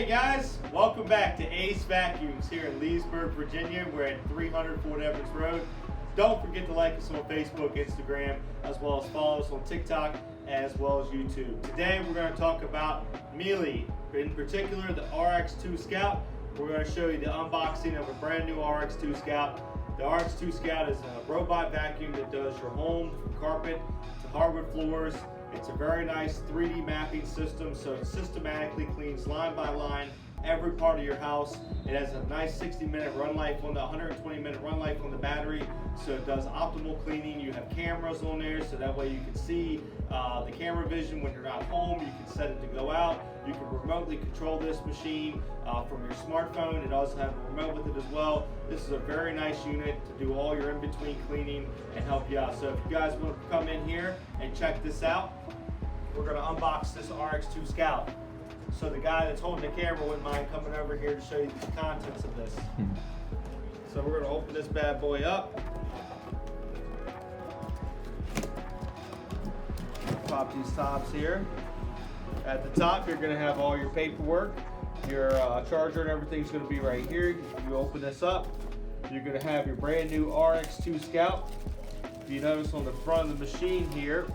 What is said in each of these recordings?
Hey guys, welcome back to AceVacuums here in Leesburg, Virginia. We're at 300 Fort Evans Road. Don't forget to like us on Facebook, Instagram, as well as follow us on TikTok, as well as YouTube. Today we're going to talk about Miele, in particular the RX2 Scout. We're going to show you the unboxing of a brand new RX2 Scout. The RX2 Scout is a robot vacuum that does your home from carpet to hardwood floors. It's a very nice 3D mapping system, so it systematically cleans line by line every part of your house. It has a nice 60-minute run life on the 120-minute run life on the battery, so it does optimal cleaning. You have cameras on there, so that way you can see the camera vision when you're not home. You can set it to go out. You can remotely control this machine from your smartphone. It also has a remote with it as well. This is a very nice unit to do all your in-between cleaning and help you out. So if you guys want to come in here and check this out, we're going to unbox this RX2 Scout. So the guy that's holding the camera wouldn't mind coming over here to show you the contents of this. So we're going to open this bad boy up. Pop these tops here. At the top, you're going to have all your paperwork. Your charger and everything's going to be right here. You open this up, you're going to have your brand new RX2 Scout. If you notice on the front of the machine here,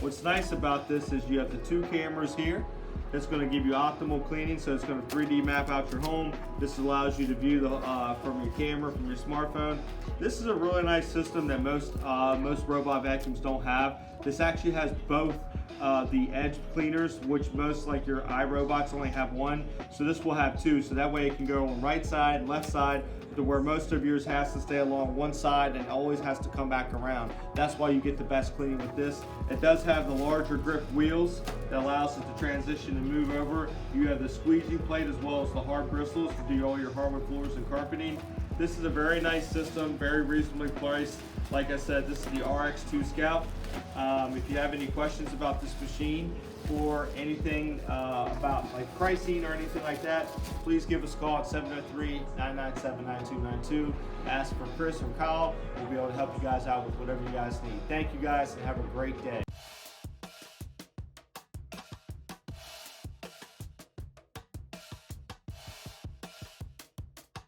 what's nice about this is you have the two cameras here. It's going to give you optimal cleaning, so it's going to 3D map out your home. This allows you to view the from your camera, from your smartphone. This is a really nice system that most robot vacuums don't have. This actually has both the edge cleaners, which most like your iRobots only have one. So this will have two, so that way it can go on right side, left side, to where most of yours has to stay along one side and always has to come back around. That's why you get the best cleaning with this. It does have the larger grip wheels that allows it to transition and move over. You have the squeegee plate as well as the hard bristles to do all your hardwood floors and carpeting. This is a very nice system, very reasonably priced. Like I said, this is the RX2 Scout. If you have any questions about this machine or anything about like pricing or anything like that, please give us a call at 703-997-9292. Ask for Chris or Kyle. We'll be able to help you guys out with whatever you guys need. Thank you guys and have a great day.